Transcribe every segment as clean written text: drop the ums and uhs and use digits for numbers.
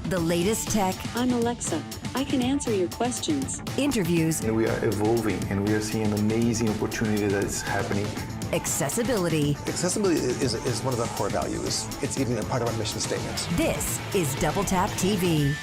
The latest tech, I'm Alexa. I can answer your questions. interviews, And we are evolving, and we are seeing an amazing opportunity that is happening. accessibility. Accessibility is one of our core values. It's even a part of our mission statement. This is Double Tap TV.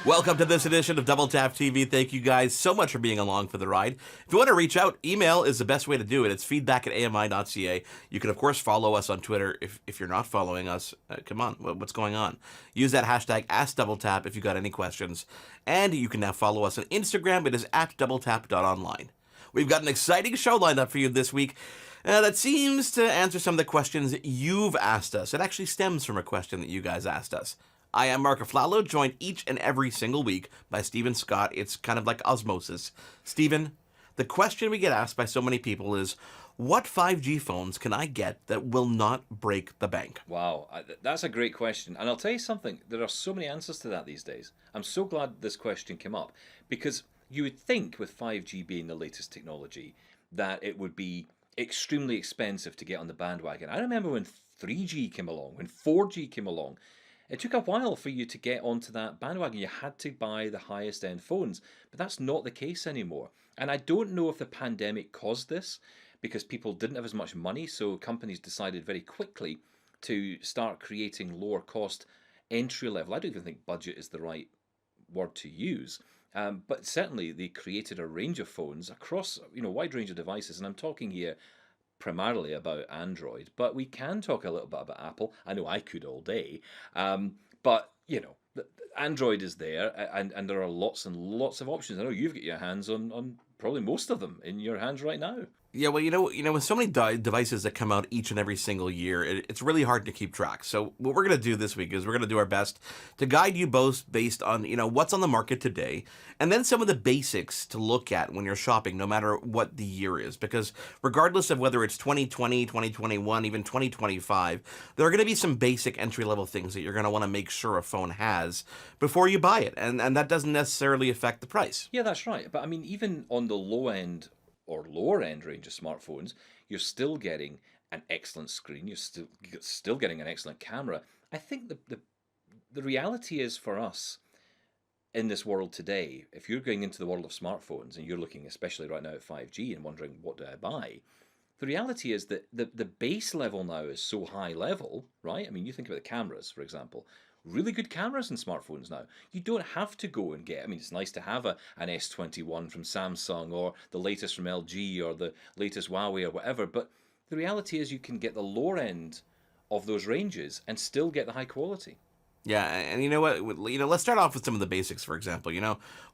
Welcome to this edition of Double Tap TV. Thank you guys so much for being along for the ride. If you want to reach out, email is the best way to do it. It's feedback@ami.ca. You can, of course, follow us on Twitter. If you're not following us, come on, what's going on? Use that hashtag #AskDoubleTap if you got any questions. And you can now follow us on Instagram. It is @doubletap.online. We've got an exciting show lined up for you this week that seems to answer some of the questions you've asked us. It actually stems from a question that you guys asked us. I am Mark Aflalo, joined each and every single week by Stephen Scott. It's kind of like osmosis. Stephen, the question we get asked by so many people is, what 5G phones can I get that will not break the bank? Wow, that's a great question. And I'll tell you something, there are so many answers to that these days. I'm so glad this question came up, because you would think with 5G being the latest technology that it would be extremely expensive to get on the bandwagon. I remember when 3G came along, when 4G came along, it took a while for you to get onto that bandwagon. You had to buy the highest end phones, but that's not the case anymore. And I don't know if the pandemic caused this, because people didn't have as much money, so companies decided very quickly to start creating lower cost entry level. I don't even think budget is the right word to use. But certainly they created a range of phones across a wide range of devices, and I'm talking here primarily about Android, but we can talk a little bit about Apple. I know I could all day, but Android is there, and there are lots and lots of options. I know you've got your hands on probably most of them in your hands right now. Yeah, well, with so many devices that come out each and every single year, it's really hard to keep track. So what we're going to do this week is we're going to do our best to guide you both based on, what's on the market today, and then some of the basics to look at when you're shopping, no matter what the year is. Because regardless of whether it's 2020, 2021, even 2025, there are going to be some basic entry-level things that you're going to want to make sure a phone has before you buy it. And that doesn't necessarily affect the price. Yeah, that's right. But I mean, even on the low end or lower end range of smartphones, you're still getting an excellent screen. You're still getting an excellent camera. I think the reality is, for us in this world today, if you're going into the world of smartphones and you're looking especially right now at 5G and wondering, what do I buy? The reality is that the base level now is so high level, right? I mean, you think about the cameras, for example. Really good cameras in smartphones now. You don't have to go and get, it's nice to have an S21 from Samsung, or the latest from LG, or the latest Huawei, or whatever, but the reality is you can get the lower end of those ranges and still get the high quality. Yeah, and you know what? Let's start off with some of the basics, for example.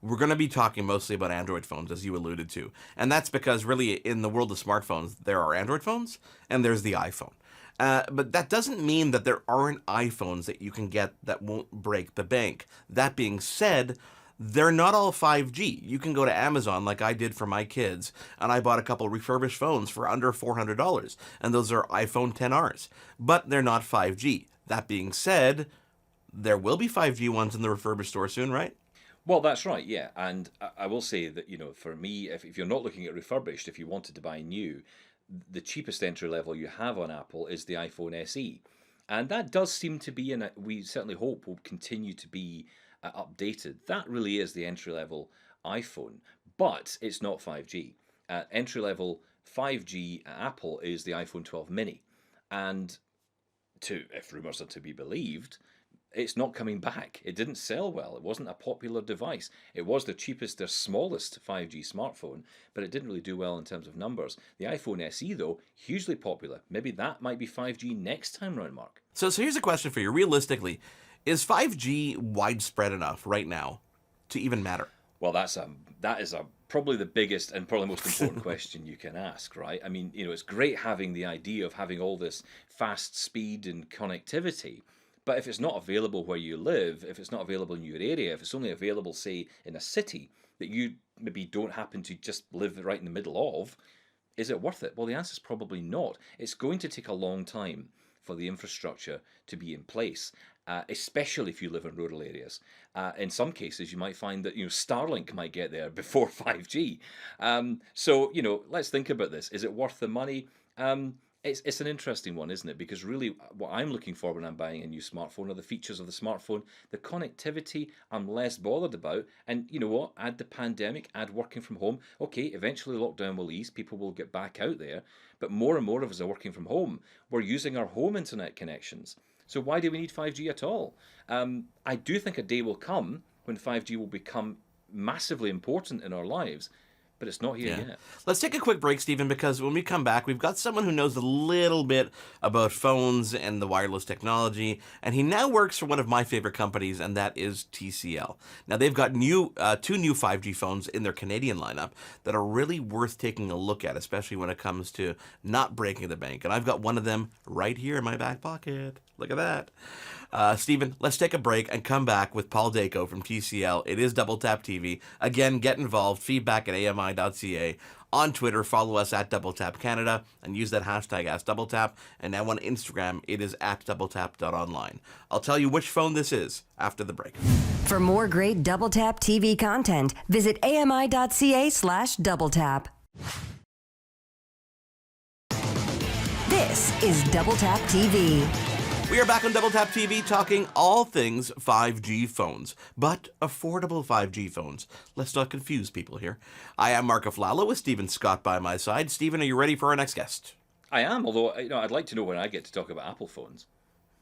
We're going to be talking mostly about Android phones, as you alluded to. And that's because really in the world of smartphones, there are Android phones and there's the iPhone. But that doesn't mean that there aren't iPhones that you can get that won't break the bank. That being said, they're not all 5G. You can go to Amazon like I did for my kids, and I bought a couple refurbished phones for under $400, and those are iPhone XRs. But they're not 5G. That being said, there will be 5G ones in the refurbished store soon, right? Well, that's right, yeah. And I will say that, for me, if you're not looking at refurbished, if you wanted to buy new, the cheapest entry level you have on Apple is the iPhone SE. And that does seem to be, and we certainly hope will continue to be updated. That really is the entry level iPhone, but it's not 5G. Entry level 5G at Apple is the iPhone 12 mini. And if rumors are to be believed, it's not coming back. It didn't sell well. It wasn't a popular device. It was the cheapest, their smallest 5G smartphone, but it didn't really do well in terms of numbers. The iPhone SE, though, hugely popular. Maybe that might be 5G next time round, Mark. So here's a question for you. Realistically, is 5G widespread enough right now to even matter? Well, that is probably the biggest and probably most important question you can ask, right? I mean, it's great having the idea of having all this fast speed and connectivity. But if it's not available where you live, if it's not available in your area, if it's only available, say, in a city that you maybe don't happen to just live right in the middle of, is it worth it? Well, the answer is probably not. It's going to take a long time for the infrastructure to be in place, especially if you live in rural areas. In some cases, you might find that Starlink might get there before 5G. So let's think about this. Is it worth the money? It's an interesting one, isn't it? Because really, what I'm looking for when I'm buying a new smartphone are the features of the smartphone. The connectivity, I'm less bothered about. And you know what? Add the pandemic, add working from home. Okay, eventually lockdown will ease, people will get back out there. But more and more of us are working from home. We're using our home internet connections. So why do we need 5G at all? I do think a day will come when 5G will become massively important in our lives, but it's not here yet. Let's take a quick break, Stephen, because when we come back, we've got someone who knows a little bit about phones and the wireless technology, and he now works for one of my favorite companies, and that is TCL. Now, they've got two new 5G phones in their Canadian lineup that are really worth taking a look at, especially when it comes to not breaking the bank. And I've got one of them right here in my back pocket. Look at that. Stephen, let's take a break and come back with Paul Dacko from TCL. It is Double Tap TV. Again, get involved. Feedback at AMI.ca. On Twitter, follow us at Double Tap Canada and use that hashtag #DoubleTap. And now on Instagram, it is at DoubleTap.online. I'll tell you which phone this is after the break. For more great Double Tap TV content, visit AMI.ca/DoubleTap. This is Double Tap TV. We are back on Double Tap TV talking all things 5G phones, but affordable 5G phones. Let's not confuse people here. I am Mark Aflalo with Stephen Scott by my side. Stephen, are you ready for our next guest? I am, although I'd like to know when I get to talk about Apple phones.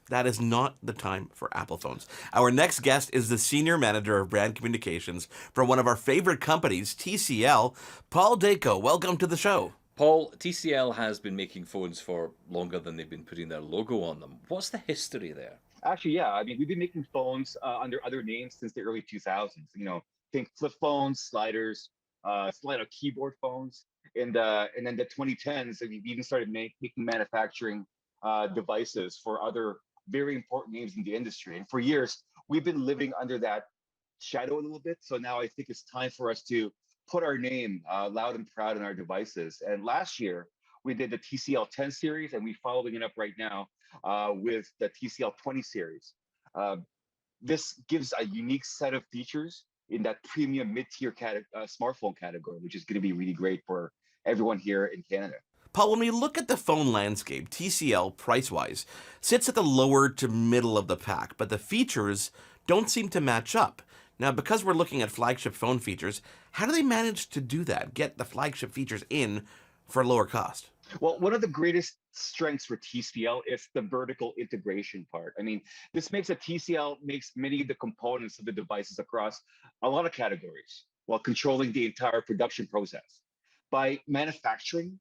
That is not the time for Apple phones. Our next guest is the Senior Manager of Brand Communications for one of our favorite companies, TCL, Paul Dacko. Welcome to the show. Paul, TCL has been making phones for longer than they've been putting their logo on them. What's the history there? Actually, yeah. I mean, we've been making phones under other names since the early 2000s. You know, think flip phones, sliders, slide-out keyboard phones, and then the 2010s, we've even started making manufacturing devices for other very important names in the industry. And for years, we've been living under that shadow a little bit. So now I think it's time for us to put our name loud and proud in our devices. And last year, we did the TCL 10 series, and we're following it up right now with the TCL 20 series. This gives a unique set of features in that premium mid-tier smartphone category, which is going to be really great for everyone here in Canada. Paul, when we look at the phone landscape, TCL, price-wise, sits at the lower to middle of the pack, but the features don't seem to match up. Now, because we're looking at flagship phone features, how do they manage to do that, get the flagship features in for lower cost? Well, one of the greatest strengths for TCL is the vertical integration part. I mean, this makes TCL makes many of the components of the devices across a lot of categories while controlling the entire production process. By manufacturing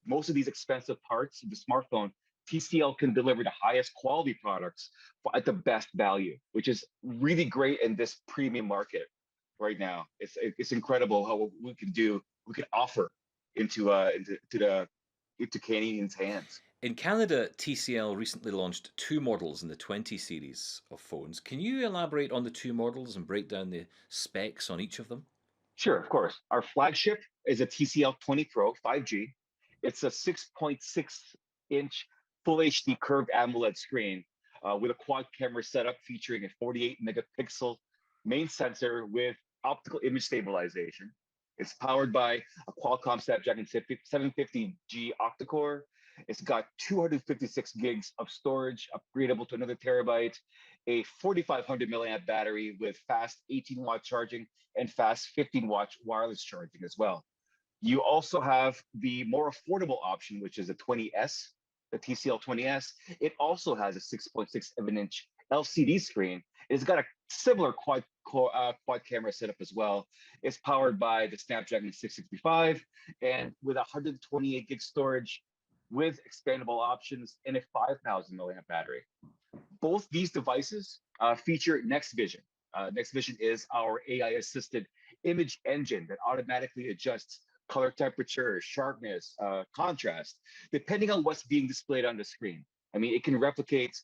most of these expensive parts of the smartphone, TCL can deliver the highest quality products at the best value, which is really great in this premium market right now. It's incredible how we can offer into Canadians' hands. In Canada, TCL recently launched two models in the 20 series of phones. Can you elaborate on the two models and break down the specs on each of them? Sure, of course. Our flagship is a TCL 20 Pro 5G. It's a 6.6-inch Full HD curved AMOLED screen with a quad camera setup featuring a 48 megapixel main sensor with optical image stabilization. It's powered by a Qualcomm Snapdragon 750G octa-core. It's got 256 gigs of storage, upgradable to another terabyte, a 4,500 milliamp battery with fast 18-watt charging and fast 15-watt wireless charging as well. You also have the more affordable option, which is a 20S, the TCL 20S. It also has a 6.67-inch LCD screen. It's got a similar quad camera setup as well. It's powered by the Snapdragon 665 and with 128 gig storage with expandable options and a 5,000 milliamp battery. Both these devices feature NextVision. NextVision is our AI-assisted image engine that automatically adjusts color temperature, sharpness, contrast, depending on what's being displayed on the screen. I mean, it can replicate,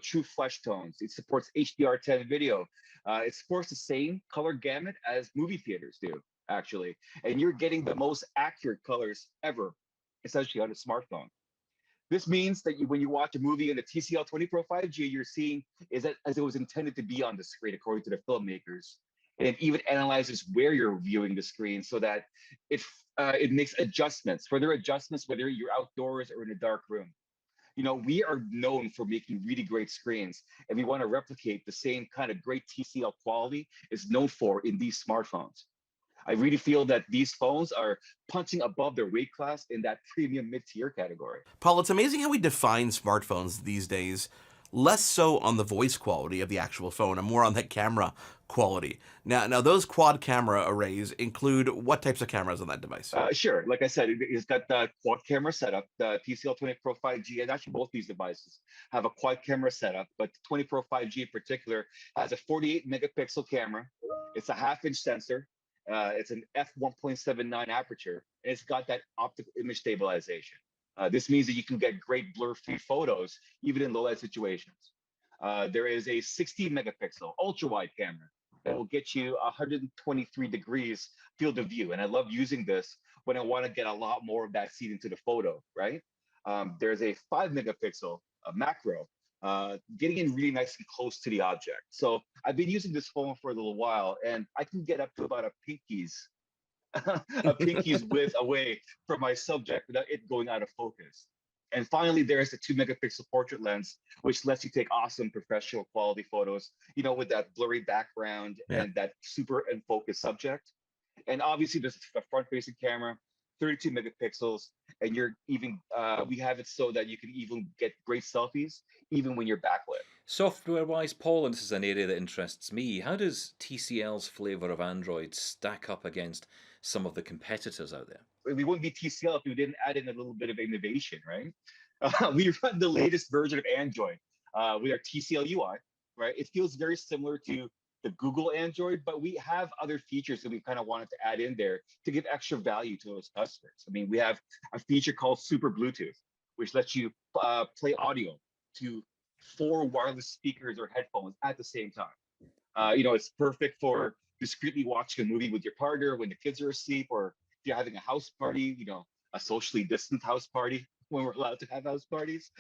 true flesh tones. It supports HDR10 video. It supports the same color gamut as movie theaters do, actually. And you're getting the most accurate colors ever, essentially on a smartphone. This means that when you watch a movie in the TCL 20 Pro 5G, you're seeing is that as it was intended to be on the screen, according to the filmmakers. and it even analyzes where you're viewing the screen so that it makes adjustments, further adjustments, whether you're outdoors or in a dark room. We are known for making really great screens, and we want to replicate the same kind of great TCL quality is known for in these smartphones. I really feel that these phones are punching above their weight class in that premium mid-tier category. Paul, it's amazing how we define smartphones these days, less so on the voice quality of the actual phone and more on the camera quality. Now those quad camera arrays include what types of cameras on that device? Sure. Like I said, it's got the quad camera setup. The TCL 20 Pro 5G, and actually both these devices have a quad camera setup, but the 20 Pro 5G in particular has a 48 megapixel camera. It's a half-inch sensor. It's an f1.79 aperture, and it's got that optical image stabilization. This means that you can get great blur-free photos, even in low-light situations. There is a 60 megapixel ultra-wide camera that will get you 123 degrees field of view. And I love using this when I want to get a lot more of that seed into the photo, right? There's a 5 megapixel macro, getting in really nice and close to the object. So I've been using this phone for a little while, and I can get up to about a pinky's width away from my subject without it going out of focus. And finally, there's the 2 megapixel portrait lens, which lets you take awesome professional quality photos, with that blurry background and that super in focus subject. And obviously, there's a front-facing camera, 32 megapixels, and we have it so that you can even get great selfies, even when you're backlit. Software-wise, Paul, and this is an area that interests me, how does TCL's flavor of Android stack up against some of the competitors out there? We wouldn't be TCL if we didn't add in a little bit of innovation, right? We run the latest version of Android with our TCL UI, right? It feels very similar to the Google Android, but we have other features that we kind of wanted to add in there to give extra value to those customers. I mean, we have a feature called Super Bluetooth, which lets you play audio to 4 wireless speakers or headphones at the same time. It's perfect for discreetly watching a movie with your partner when the kids are asleep, or if you're having a house party, a socially distant house party when we're allowed to have house parties.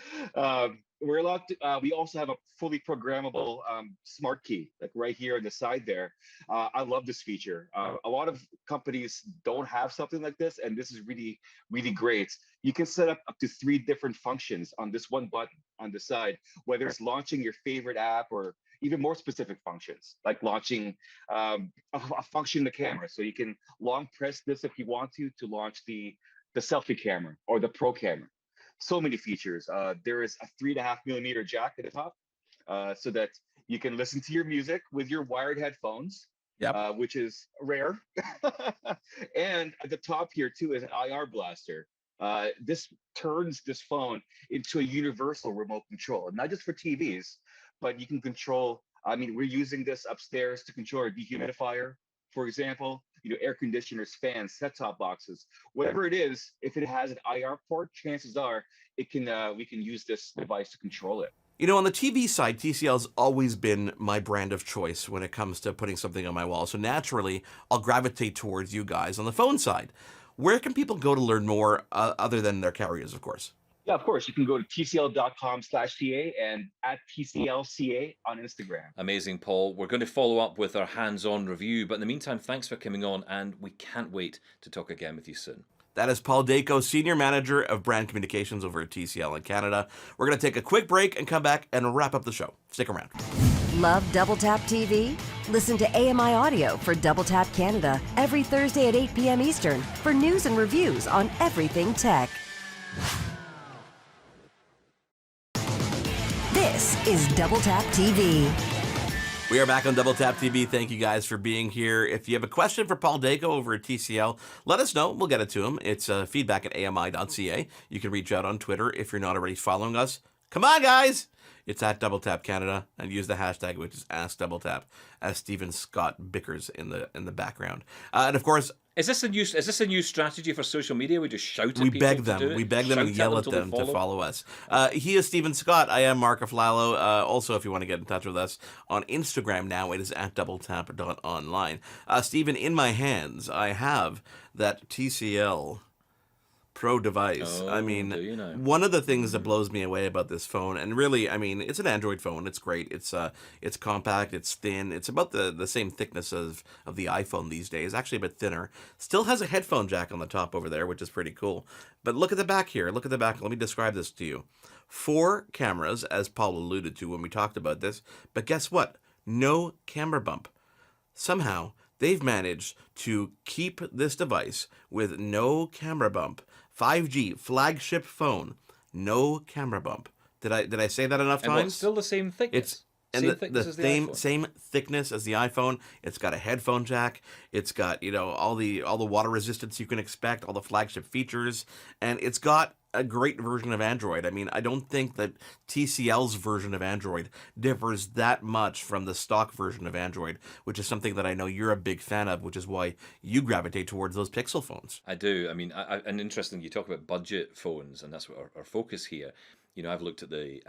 We also have a fully programmable smart key, like right here on the side there. I love this feature. A lot of companies don't have something like this, and this is really, really great. You can set up to 3 different functions on this one button on the side, whether it's launching your favorite app or even more specific functions, like launching a function in the camera. So you can long press this if you want to launch the selfie camera or the pro camera. So many features. There is a 3.5 millimeter jack at the top, so that you can listen to your music with your wired headphones, which is rare. And at the top here too is an IR blaster. This turns this phone into a universal remote control, not just for TVs, but you can control. I mean, we're using this upstairs to control our dehumidifier, for example. Air conditioners, fans, set-top boxes, whatever it is. If it has an IR port, chances are we can use this device to control it. On the TV side, TCL's always been my brand of choice when it comes to putting something on my wall. So naturally, I'll gravitate towards you guys. On the phone side, where can people go to learn more other than their carriers, of course? Yeah, of course. You can go to tcl.com/CA and at TCLCA on Instagram. Amazing, Paul. We're going to follow up with our hands-on review, but in the meantime, thanks for coming on, and we can't wait to talk again with you soon. That is Paul Dacko, Senior Manager of Brand Communications over at TCL in Canada. We're going to take a quick break and come back and wrap up the show. Stick around. Love Double Tap TV? Listen to AMI Audio for Double Tap Canada every Thursday at 8 p.m. Eastern for news and reviews on everything tech. This is Double Tap TV. We are back on Double Tap TV. Thank you guys for being here. If you have a question for Paul Dacko over at TCL, let us know. We'll get it to him. It's feedback at ami.ca. You can reach out on Twitter if you're not already following us. Come on, guys! It's at Double Tap Canada, and use the hashtag, which is AskDoubleTap, as Stephen Scott bickers in the background. And of course, Is this a new strategy for social media? We just shout at people. We beg them and yell at them to follow us. He is Stephen Scott. I am Mark Aflalo. Also, if you want to get in touch with us on Instagram now, it is at doubletap.online. Stephen, in my hands, I have that TCL Pro device. I Oh, mean, do you know? one of the things that blows me away about this phone, and really, I mean, it's an Android phone. It's great. It's compact. It's thin. It's about the same thickness of the iPhone these days. Actually, a bit thinner. Still has a headphone jack on the top over there, which is pretty cool. But look at the back here. Look at the back. Let me describe this to you. 4 cameras, as Paul alluded to when we talked about this. But guess what? No camera bump. Somehow, they've managed to keep this device with no camera bump. 5G flagship phone, no camera bump. Did I say that enough And times? what's still the same thickness? It's and Same the thickness as the same iPhone. same thickness as the iPhone. It's got a headphone jack. It's got all the water resistance you can expect, all the flagship features, and it's got a great version of Android. I mean, I don't think that TCL's version of Android differs that much from the stock version of Android, which is something that I know you're a big fan of, which is why you gravitate towards those Pixel phones. I do. I mean, and interesting, you talk about budget phones, and that's what our focus here. I've looked at the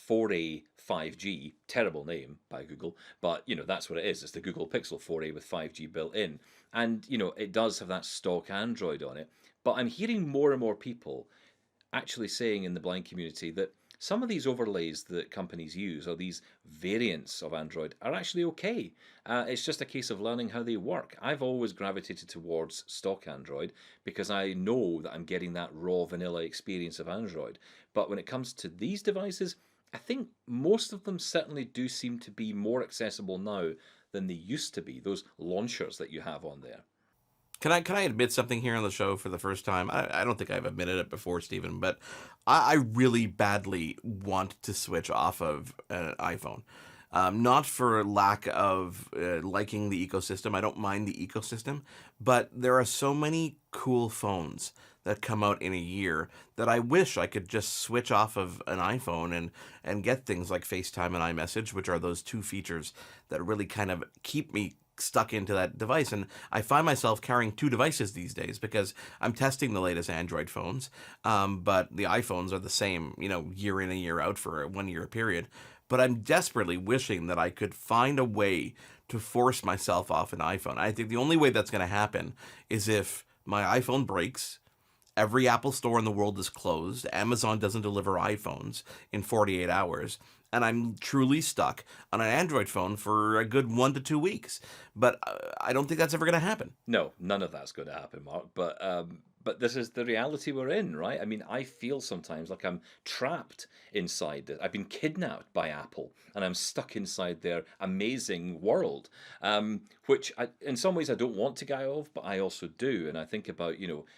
4A 5G, terrible name by Google, but, that's what it is. It's the Google Pixel 4A with 5G built in. And, it does have that stock Android on it. But I'm hearing more and more people actually saying in the blind community that some of these overlays that companies use, or these variants of Android, are actually okay. It's just a case of learning how they work. I've always gravitated towards stock Android because I know that I'm getting that raw vanilla experience of Android. But when it comes to these devices, I think most of them certainly do seem to be more accessible now than they used to be, those launchers that you have on there. Can I admit something here on the show for the first time? I don't think I've admitted it before, Stephen, but I really badly want to switch off of an iPhone. Not for lack of liking the ecosystem. I don't mind the ecosystem, but there are so many cool phones that come out in a year that I wish I could just switch off of an iPhone and get things like FaceTime and iMessage, which are those 2 features that really kind of keep me stuck into that device. And I find myself carrying 2 devices these days because I'm testing the latest Android phones, but the iPhones are the same, year in and year out for a 1-year period. But I'm desperately wishing that I could find a way to force myself off an iPhone. I think the only way that's going to happen is if my iPhone breaks, every Apple store in the world is closed, Amazon doesn't deliver iPhones in 48 hours, and I'm truly stuck on an Android phone for a good 1 to 2 weeks. But I don't think that's ever going to happen. No, none of that's going to happen, Mark. But this is the reality we're in, right? I mean, I feel sometimes like I'm trapped inside it. I've been kidnapped by Apple, and I'm stuck inside their amazing world, which in some ways I don't want to get out of, but I also do. And I think about,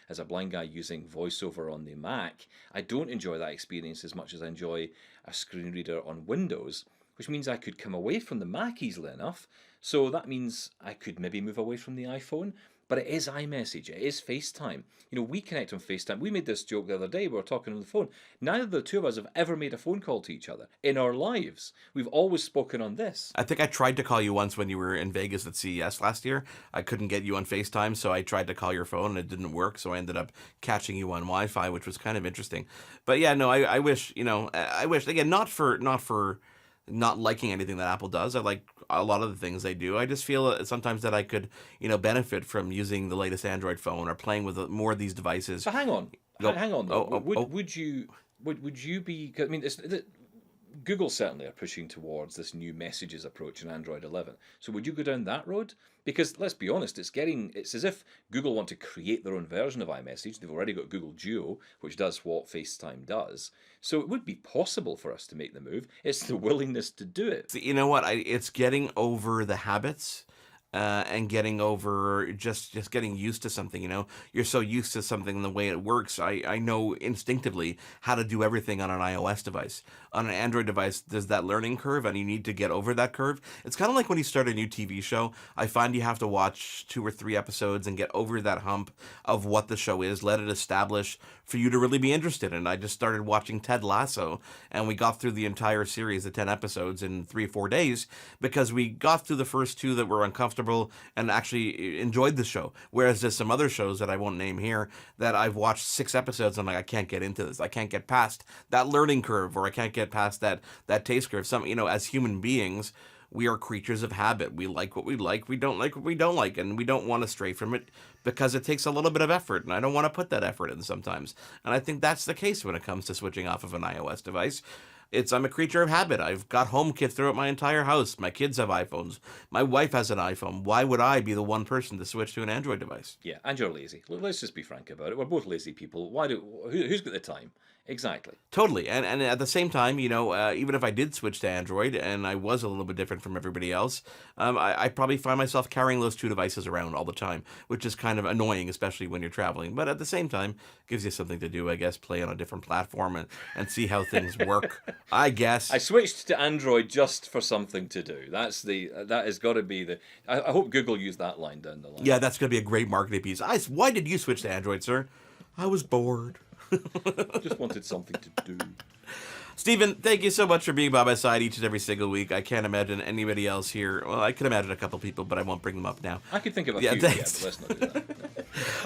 as a blind guy using VoiceOver on the Mac, I don't enjoy that experience as much as I enjoy a screen reader on Windows, which means I could come away from the Mac easily enough. So that means I could maybe move away from the iPhone. But it is iMessage, it is FaceTime. We connect on FaceTime. We made this joke the other day, we were talking on the phone. Neither of the two of us have ever made a phone call to each other in our lives. We've always spoken on this. I think I tried to call you once when you were in Vegas at CES last year. I couldn't get you on FaceTime, so I tried to call your phone and it didn't work, so I ended up catching you on Wi-Fi, which was kind of interesting. But yeah, no, I wish, I wish, again, not for not liking anything that Apple does. I like a lot of the things they do. I just feel sometimes that I could, benefit from using the latest Android phone or playing with more of these devices. So hang on, Go- hang on. oh, Though. oh. Would you be? I mean, Google certainly are pushing towards this new messages approach in Android 11. So would you go down that road? Because let's be honest, it's as if Google want to create their own version of iMessage. They've already got Google Duo, which does what FaceTime does. So it would be possible for us to make the move. It's the willingness to do it. You know what? It's getting over the habits. And getting over just getting used to something. You're so used to something and the way it works. I know instinctively how to do everything on an iOS device. On an Android device, there's that learning curve, and you need to get over that curve. It's kind of like when you start a new TV show. I find you have to watch 2 or 3 episodes and get over that hump of what the show is, let it establish for you to really be interested in. I just started watching Ted Lasso, and we got through the entire series of 10 episodes in 3 or 4 days because we got through the first 2 that were uncomfortable and actually enjoyed the show. Whereas there's some other shows that I won't name here that I've watched 6 episodes and I'm like, I can't get into this. I can't get past that learning curve, or I can't get past that taste curve. As human beings, we are creatures of habit. We like what we like, we don't like what we don't like, and we don't want to stray from it because it takes a little bit of effort, and I don't want to put that effort in sometimes. And I think that's the case when it comes to switching off of an iOS device. I'm a creature of habit. I've got HomeKit throughout my entire house. My kids have iPhones. My wife has an iPhone. Why would I be the one person to switch to an Android device? Yeah, and you're lazy. Let's just be frank about it. We're both lazy people. Who's got the time? Exactly. Totally. And at the same time, even if I did switch to Android and I was a little bit different from everybody else, I probably find myself carrying those two devices around all the time, which is kind of annoying, especially when you're traveling. But at the same time, gives you something to do, I guess, play on a different platform and see how things work, I guess. I switched to Android just for something to do. That has got to be the... I hope Google used that line down the line. Yeah, that's going to be a great marketing piece. Why did you switch to Android, sir? I was bored. Just wanted something to do. Stephen, thank you so much for being by my side each and every single week. I can't imagine anybody else here. Well, I could imagine a couple people, but I won't bring them up now. I could think of a few, thanks. but let's not do that.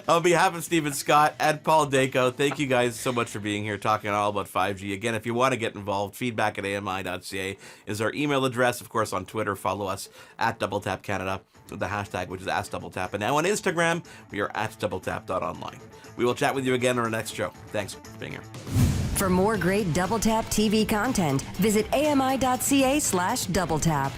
On behalf of Stephen Scott and Paul Dacko, thank you guys so much for being here, talking all about 5G. Again, if you want to get involved, feedback@ami.ca is our email address. Of course, on Twitter, follow us at DoubleTapCanada, with the hashtag, which is AskDoubleTap. And now on Instagram, we are at DoubleTap.online. We will chat with you again on our next show. Thanks for being here. For more great Double Tap TV content, visit ami.ca/doubletap.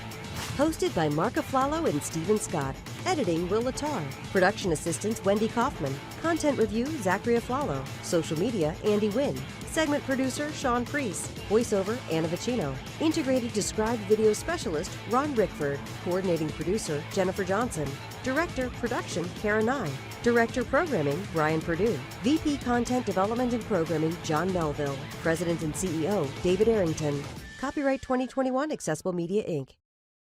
Hosted by Mark Aflalo and Stephen Scott. Editing, Will Latar. Production assistants, Wendy Kaufman. Content review, Zachary Aflalo. Social media, Andy Wynn. Segment producer, Sean Priest. Voiceover, Anna Vicino. Integrated Described Video Specialist, Ron Rickford. Coordinating producer, Jennifer Johnson. Director, Production, Karen Nye. Director, Programming, Brian Perdue. VP Content Development and Programming, John Melville. President and CEO, David Arrington. Copyright 2021, Accessible Media, Inc.